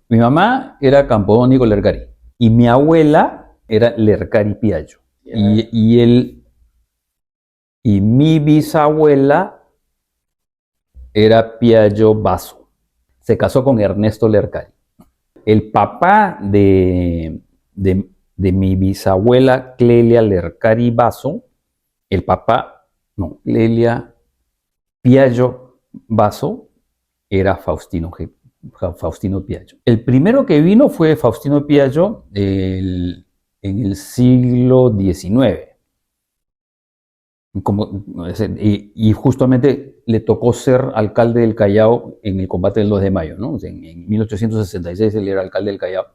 Mi mamá era Campodónico Lercari y mi abuela era Lercari Piaggio. Y mi bisabuela era Piaggio Basso. Se casó con Ernesto Lercari. El papá de mi bisabuela Clelia Lercari Basso, el papá, no, Clelia Piaggio Basso, era Faustino Piaggio. El primero que vino fue Faustino Piaggio en el siglo XIX. Y justamente le tocó ser alcalde del Callao en el combate del 2 de mayo, ¿no? O sea, en 1866 él era alcalde del Callao.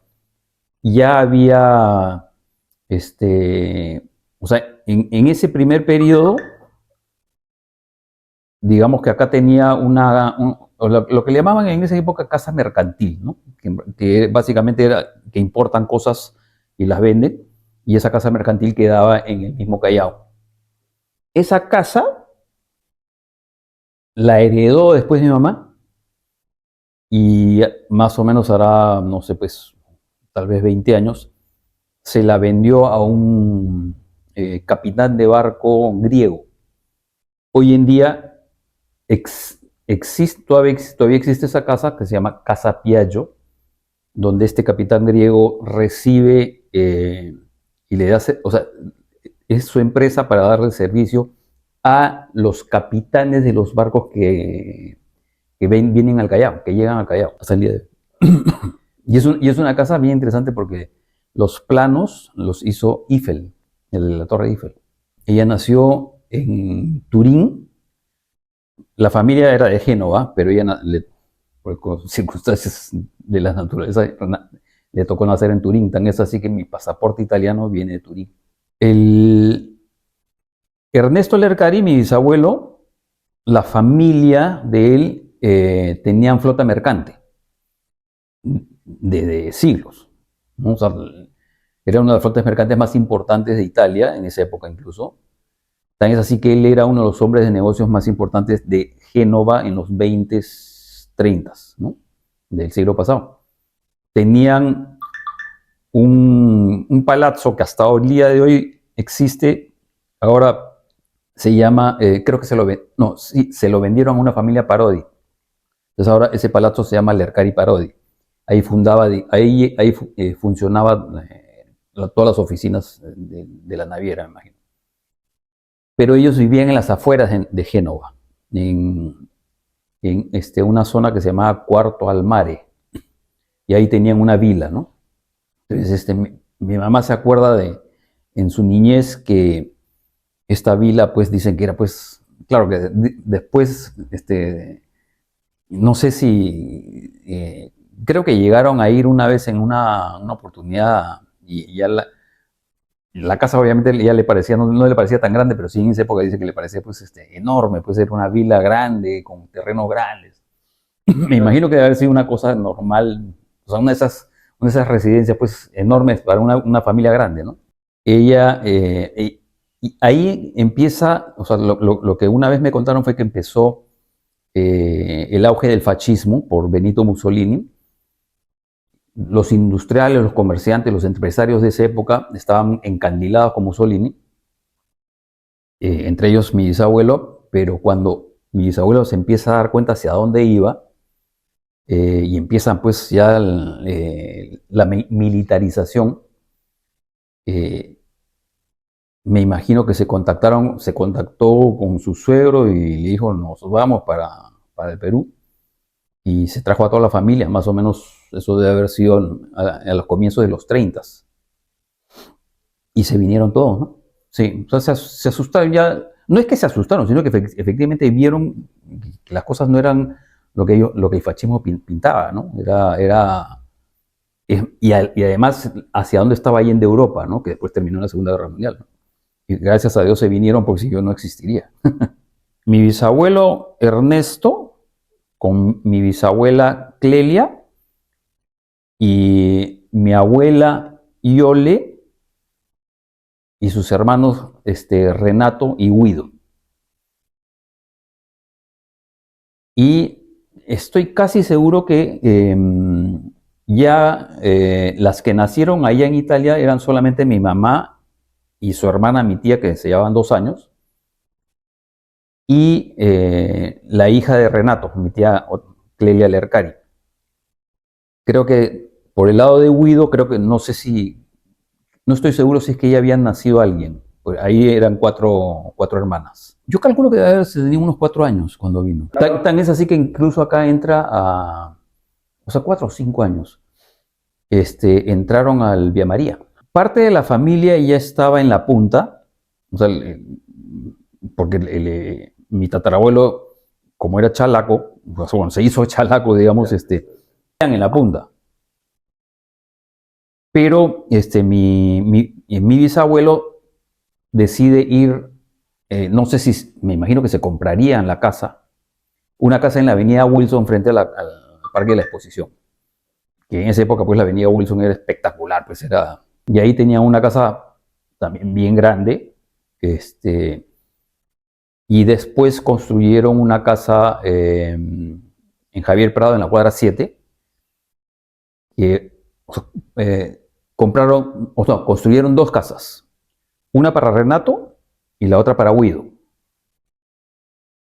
Ya había, o sea, en ese primer periodo, digamos que acá tenía lo que le llamaban en esa época casa mercantil, ¿no? Que básicamente era que importan cosas y las venden, y esa casa mercantil quedaba en el mismo Callao. Esa casa la heredó después mi mamá y más o menos hará, no sé, pues tal vez 20 años, se la vendió a un capitán de barco griego. Hoy en día todavía existe esa casa que se llama Casa Piaggio, donde este capitán griego recibe y le da, o sea, es su empresa para darle servicio a los capitanes de los barcos que vienen al Callao, que llegan al Callao hasta el día de hoy. Y es una casa bien interesante porque los planos los hizo Eiffel, la Torre Eiffel. Ella nació en Turín. La familia era de Génova, pero ella, por circunstancias de la naturaleza, le tocó nacer en Turín. Tan es así que mi pasaporte italiano viene de Turín. El Ernesto Lercari, mi bisabuelo, la familia de él tenían flota mercante desde siglos, ¿no? O sea, era una de las flotas mercantes más importantes de Italia en esa época incluso. Tan es así que él era uno de los hombres de negocios más importantes de Génova en los 20s, 30s, ¿no? Del siglo pasado. Tenían un palazzo que hasta el día de hoy existe. Ahora se llama, creo que se lo vendieron a una familia Parodi. Entonces ahora ese palazzo se llama Lercari Parodi. Ahí funcionaban todas las oficinas de la naviera, me imagino. Pero ellos vivían en las afueras de Génova, en una zona que se llamaba Cuarto al Mare, y ahí tenían una vila, ¿no? Entonces, mi mamá se acuerda en su niñez que esta vila, pues dicen que era, pues, claro que después, no sé si, creo que llegaron a ir una vez en una oportunidad y ya la casa obviamente ya le parecía, no le parecía tan grande, pero sí en esa época dice que le parecía pues enorme, pues era una vila grande, con terrenos grandes. Me imagino que debe haber sido una cosa normal, o sea, una de esas residencias pues enormes para una familia grande, ¿no? Ella, y ahí empieza, o sea, lo que una vez me contaron fue que empezó el auge del fascismo por Benito Mussolini. Los industriales, los comerciantes, los empresarios de esa época estaban encandilados con Mussolini, entre ellos mi bisabuelo, pero cuando mi bisabuelo se empieza a dar cuenta hacia dónde iba, y empiezan pues ya la militarización, eh, me imagino que se contactó con su suegro y le dijo, nos vamos para el Perú, y se trajo a toda la familia, más o menos eso debe haber sido a los comienzos de los 30. Y se vinieron todos, ¿no? Sí, o sea, se asustaron ya, no es que se asustaron, sino que efectivamente vieron que las cosas no eran lo que el fascismo pintaba, ¿no? Y además hacia dónde estaba yendo Europa, ¿no? Que después terminó en la Segunda Guerra Mundial, ¿no? Y gracias a Dios se vinieron porque si yo no existiría. Mi bisabuelo Ernesto con mi bisabuela Clelia y mi abuela Iole y sus hermanos Renato y Guido. Y estoy casi seguro que Ya las que nacieron allá en Italia eran solamente mi mamá y su hermana, mi tía, que se llevaban 2 años, y la hija de Renato, mi tía Clelia Lercari. Creo que por el lado de Guido, creo que no sé si, no estoy seguro si es que ya habían nacido alguien. Pues ahí eran cuatro hermanas. Yo calculo que debe haber tenido unos 4 años cuando vino. Tan es así que incluso acá entra a, o sea, 4 o 5 años. Entraron al Vía María. Parte de la familia ya estaba en la punta, o sea, porque mi tatarabuelo, como era chalaco, pues, bueno, se hizo chalaco, digamos, en la punta. Pero mi bisabuelo decide ir, no sé si, me imagino que se comprarían la casa, una casa en la avenida Wilson frente al Parque de la Exposición, que en esa época pues la avenida Wilson era espectacular, pues era, y ahí tenía una casa también bien grande, y después construyeron una casa en Javier Prado, en la cuadra 7, que compraron, o sea, construyeron 2 casas, una para Renato y la otra para Guido.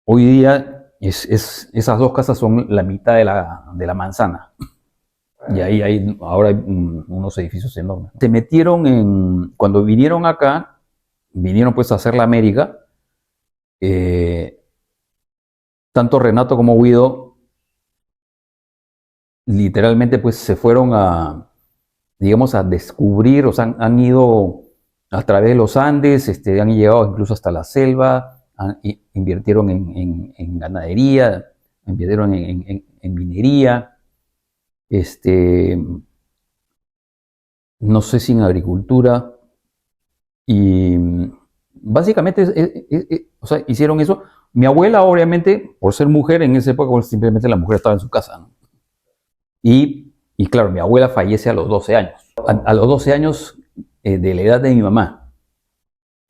Hoy día esas 2 casas son la mitad de la manzana. Y ahí ahora hay unos edificios enormes. Se metieron cuando vinieron acá, vinieron pues a hacer la América, tanto Renato como Guido literalmente pues se fueron a, digamos, a descubrir, o sea, han ido a través de los Andes, han llegado incluso hasta la selva, invirtieron en ganadería, invirtieron en minería, no sé si en agricultura, y básicamente o sea, hicieron eso. Mi abuela, obviamente, por ser mujer, en esa época pues, simplemente la mujer estaba en su casa, ¿no? Y claro, mi abuela fallece a los 12 años. A los 12 años de la edad de mi mamá.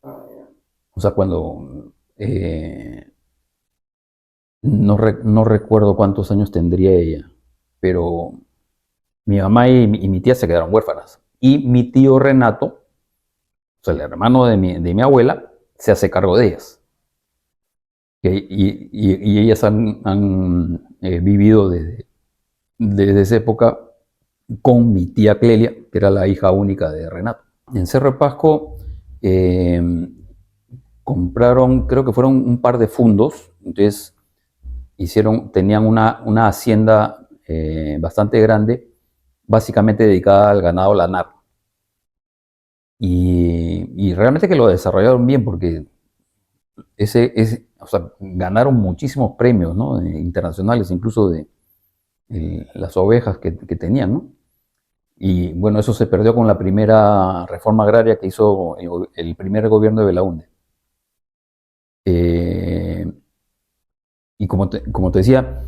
O sea, cuando... no recuerdo cuántos años tendría ella, pero mi mamá y mi tía se quedaron huérfanas. Y mi tío Renato, o sea, el hermano de mi abuela, se hace cargo de ellas. Y ellas han vivido desde esa época con mi tía Clelia, que era la hija única de Renato. En Cerro de Pasco compraron, creo que fueron un par de fundos, entonces tenían una hacienda bastante grande, básicamente dedicada al ganado lanar. Y realmente que lo desarrollaron bien porque o sea, ganaron muchísimos premios, ¿no? Internacionales, incluso de las ovejas que tenían, ¿no? Y bueno, eso se perdió con la primera reforma agraria que hizo el primer gobierno de Belaúnde. Y como te decía,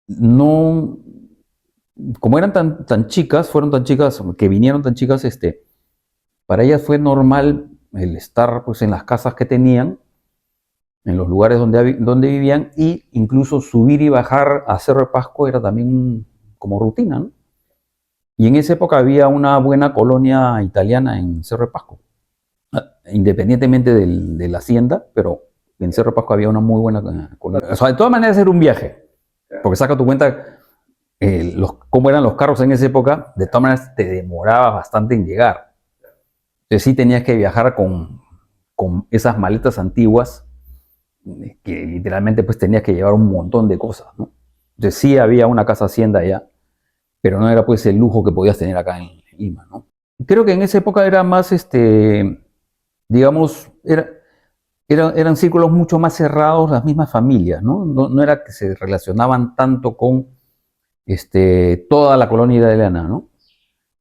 no, como eran tan chicas, fueron tan chicas, que vinieron tan chicas, para ellas fue normal el estar pues, en las casas que tenían, en los lugares donde vivían, e incluso subir y bajar a Cerro de Pasco era también como rutina, ¿no? Y en esa época había una buena colonia italiana en Cerro de Pasco, independientemente de la hacienda, pero en Cerro de Pasco había una muy buena colonia. O sea, de todas maneras era un viaje, porque saca tu cuenta cómo eran los carros en esa época, de todas maneras te demoraba bastante en llegar. Entonces sí tenías que viajar con esas maletas antiguas, que literalmente pues tenías que llevar un montón de cosas, ¿no? Entonces sí había una casa hacienda allá, pero no era pues el lujo que podías tener acá en Lima, ¿no? Creo que en esa época era más, digamos, eran círculos mucho más cerrados, las mismas familias, ¿no? No era que se relacionaban tanto con toda la colonia italiana, ¿no?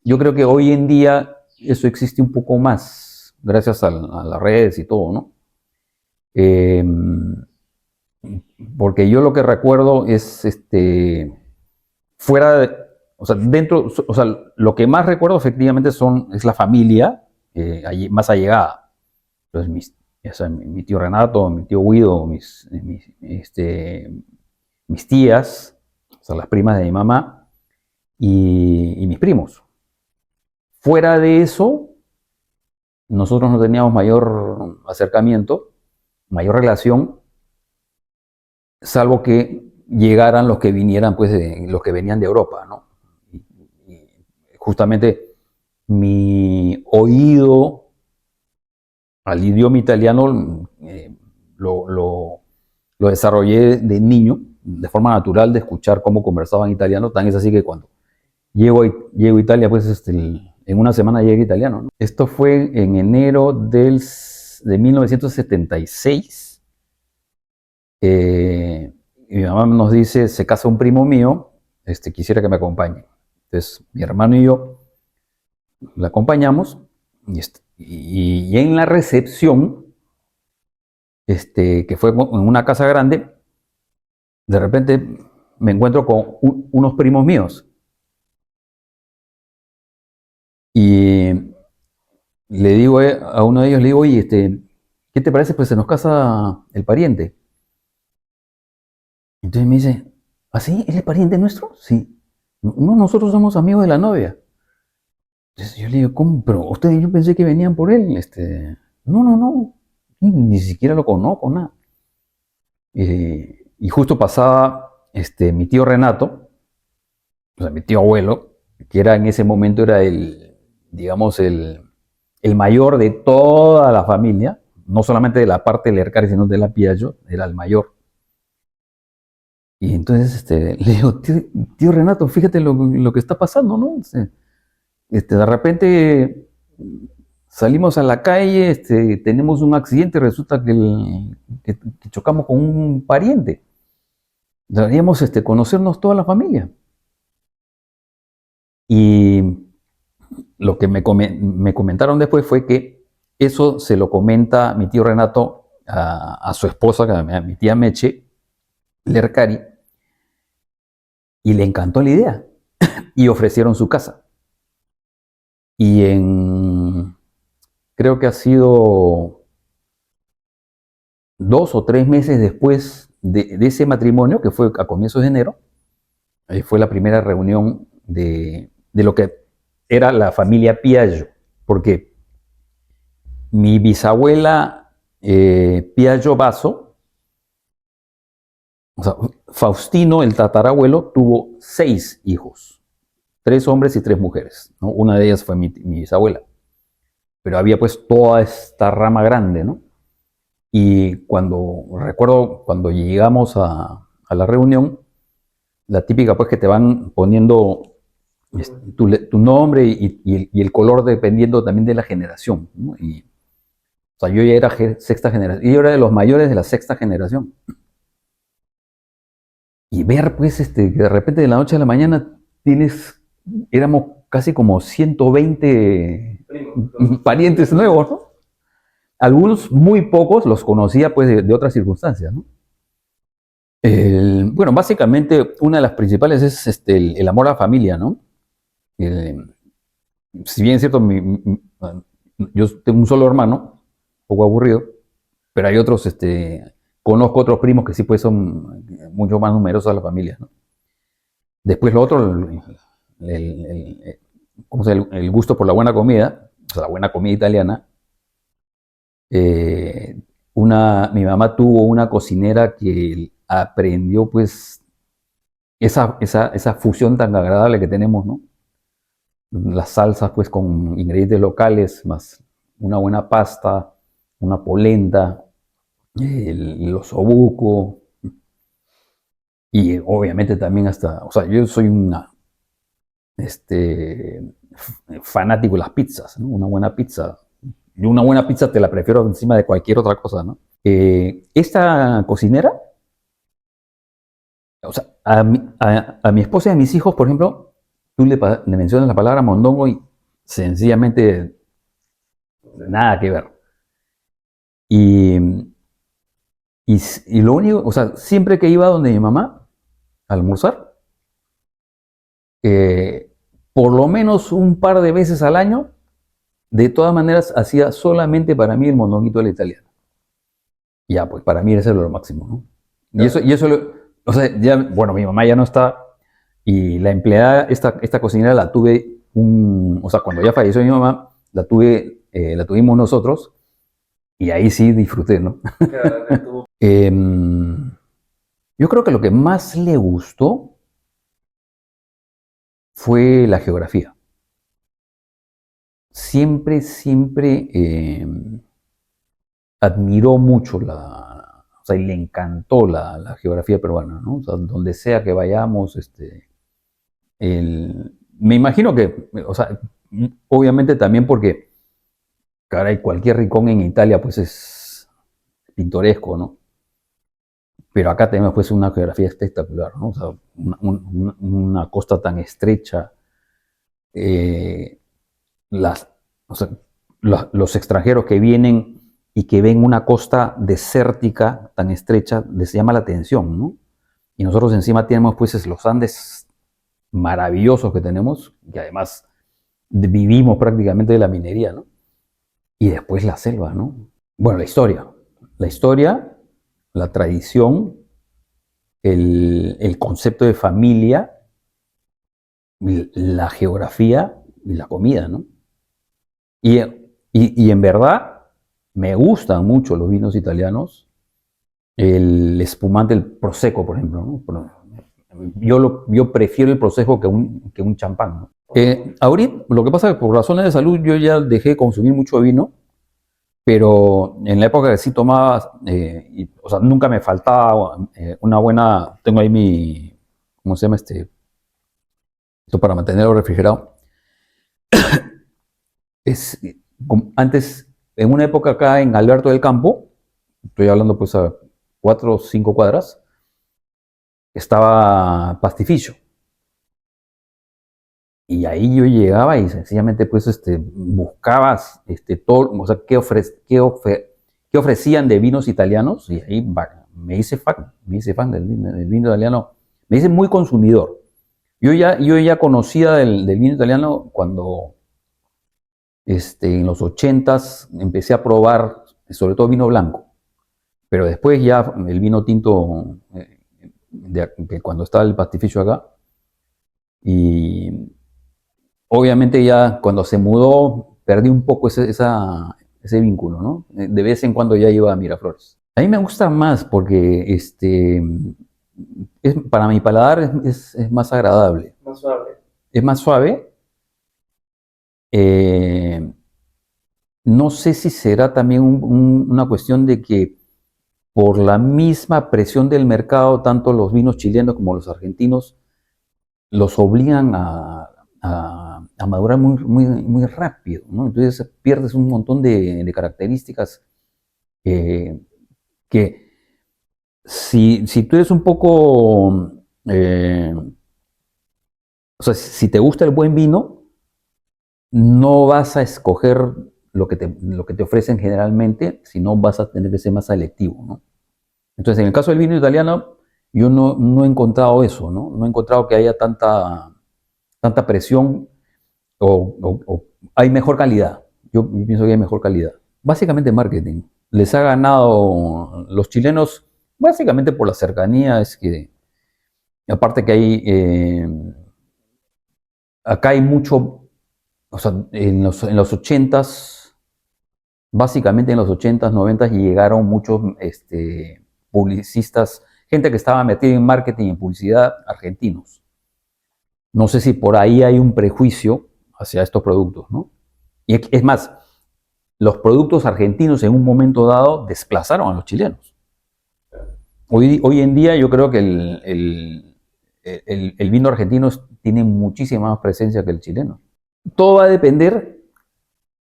Yo creo que hoy en día eso existe un poco más, gracias a las redes y todo, ¿no? Porque yo lo que recuerdo es, fuera de, o sea, dentro, o sea, lo que más recuerdo efectivamente es la familia más allegada. Entonces, o sea, mi tío Renato, mi tío Guido, mis tías, o sea, las primas de mi mamá, y mis primos. Fuera de eso, nosotros no teníamos mayor acercamiento, mayor relación, salvo que llegaran los que vinieran, pues, los que venían de Europa, ¿no? Y justamente mi oído al idioma italiano lo desarrollé de niño, de forma natural, de escuchar cómo conversaban italiano. Tan es así que cuando llego a Italia, pues en una semana llegué italiano, ¿no? Esto fue en enero de 1976. Y mi mamá nos dice, se casa un primo mío, quisiera que me acompañe. Entonces mi hermano y yo la acompañamos y en la recepción, que fue en una casa grande, de repente me encuentro con unos primos míos. Y le digo a uno de ellos, le digo, oye, ¿qué te parece? Pues se nos casa el pariente. Entonces me dice, ¿ah, sí? ¿Él es pariente nuestro? Sí. No, nosotros somos amigos de la novia. Entonces yo le digo, ¿cómo? Pero ustedes, yo pensé que venían por él. No, ni siquiera lo conozco, nada. Y justo pasaba mi tío Renato, o sea, mi tío abuelo, que era en ese momento era digamos, el mayor de toda la familia, no solamente de la parte del Lercari, sino de la Piaggio, era el mayor. Y entonces le digo, tío Renato, fíjate lo que está pasando, ¿no? De repente salimos a la calle, tenemos un accidente y resulta que chocamos con un pariente. Deberíamos conocernos toda la familia. Y lo que me comentaron después fue que eso se lo comenta mi tío Renato a su esposa, a mi tía Meche Lercari, y le encantó la idea y ofrecieron su casa. Y creo que ha sido 2 o 3 meses después de ese matrimonio, que fue a comienzos de enero, ahí fue la primera reunión de lo que era la familia Piaggio, porque mi bisabuela Piaggio Basso, o sea, Faustino, el tatarabuelo, tuvo 6 hijos, 3 hombres y 3 mujeres, ¿no? Una de ellas fue mi bisabuela, pero había pues toda esta rama grande, ¿no? Y recuerdo cuando llegamos a la reunión, la típica pues que te van poniendo tu nombre y el color dependiendo también de la generación, ¿no? O sea, yo ya era sexta generación, y yo era de los mayores de la sexta generación. Y ver pues que de repente de la noche a la mañana éramos casi como 120 parientes nuevos, ¿no? Algunos, muy pocos, los conocía pues de otras circunstancias, ¿no? Bueno, básicamente una de las principales es el amor a la familia, ¿no? Si bien es cierto, yo tengo un solo hermano, un poco aburrido, pero hay otros, conozco otros primos que sí pues son mucho más numerosos a la familia, ¿no? Después lo otro, ¿cómo se llama? El gusto por la buena comida, o sea, la buena comida italiana. Eh, Mi mamá tuvo una cocinera que aprendió pues esa fusión tan agradable que tenemos, ¿no? Las salsas pues con ingredientes locales, más una buena pasta, una polenta, los osobuco, y obviamente también o sea, yo soy fanático de las pizzas, ¿no? Una buena pizza. Yo una buena pizza te la prefiero encima de cualquier otra cosa, ¿no? Esta cocinera, o sea, a mi esposa y a mis hijos, por ejemplo, tú le mencionas la palabra mondongo y sencillamente nada que ver. Y, y lo único, o sea, siempre que iba donde mi mamá a almorzar, por lo menos un par de veces al año, de todas maneras hacía solamente para mí el mondonguito de la italiana. Ya, pues para mí eso era lo máximo, ¿no? Y eso, o sea, ya, bueno, mi mamá ya no está, Y la empleada, esta cocinera la tuve, o sea, cuando ya falleció mi mamá, la tuvimos nosotros y ahí sí disfruté, ¿no? Yo creo que lo que más le gustó fue la geografía. Siempre admiró mucho o sea, y le encantó la geografía peruana, ¿no? O sea, donde sea que vayamos, me imagino que, o sea, obviamente también porque, caray, cualquier rincón en Italia, pues es pintoresco, ¿no? Pero acá tenemos pues una geografía espectacular, ¿no? O sea, una costa tan estrecha, eh, las, o sea, los extranjeros que vienen y que ven una costa desértica tan estrecha, les llama la atención, ¿no? Y nosotros encima tenemos pues los Andes maravillosos que tenemos, que además vivimos prácticamente de la minería, ¿no? Y después la selva, ¿no? Bueno, la historia, la tradición, el concepto de familia, la geografía y la comida, ¿no? Y en verdad me gustan mucho los vinos italianos, el espumante, el prosecco, por ejemplo, ¿no? Yo prefiero el prosecco que un champán, ¿no? Ahorita, lo que pasa es que por razones de salud yo ya dejé de consumir mucho vino, pero en la época que sí tomaba, o sea, nunca me faltaba una buena, tengo ahí ¿cómo se llama esto para mantenerlo refrigerado? Es, antes, en una época acá en Alberto del Campo, estoy hablando pues a 4 o 5 cuadras, estaba Pastificio. Y ahí yo llegaba y sencillamente pues buscaba todo, o sea, qué ofrecían de vinos italianos y ahí me hice fan del vino italiano, me hice muy consumidor. Yo ya conocía del vino italiano cuando en los 80s empecé a probar sobre todo vino blanco, pero después ya el vino tinto, cuando estaba el pastificio acá, y obviamente ya cuando se mudó perdí un poco ese vínculo, ¿no? De vez en cuando ya iba a Miraflores. A mí me gusta más porque para mi paladar es más agradable. Más suave. Es más suave. Eh, no sé si será también una cuestión de que por la misma presión del mercado, tanto los vinos chilenos como los argentinos los obligan a madurar muy rápido, ¿no? Entonces pierdes un montón de características que si tú eres un poco, o sea, si te gusta el buen vino, no vas a escoger lo que te ofrecen generalmente, sino vas a tener que ser más selectivo, ¿no? Entonces, en el caso del vino italiano, yo no he encontrado eso, ¿no? No he encontrado que haya tanta presión o hay mejor calidad. Yo pienso que hay mejor calidad. Básicamente marketing. Les ha ganado los chilenos, básicamente por la cercanía, es que, aparte que acá hay mucho, o sea, en los 80s, básicamente en los 80s, 90s llegaron muchos publicistas, gente que estaba metida en marketing y en publicidad, argentinos. No sé si por ahí hay un prejuicio hacia estos productos, ¿no? Y es más, los productos argentinos en un momento dado desplazaron a los chilenos. Hoy en día yo creo que el vino argentino tiene muchísima más presencia que el chileno. Todo va a depender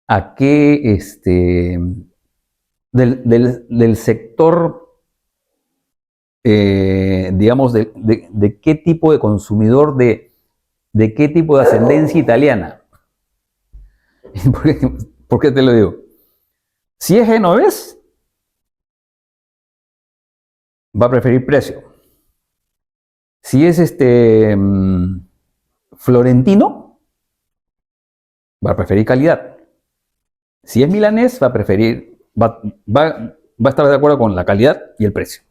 a qué, del sector, digamos, de qué tipo de consumidor, de qué tipo de ascendencia italiana. ¿Por qué te lo digo? Si es genovés, va a preferir precio. Si es florentino, va a preferir calidad. Si es milanés, va a estar de acuerdo con la calidad y el precio.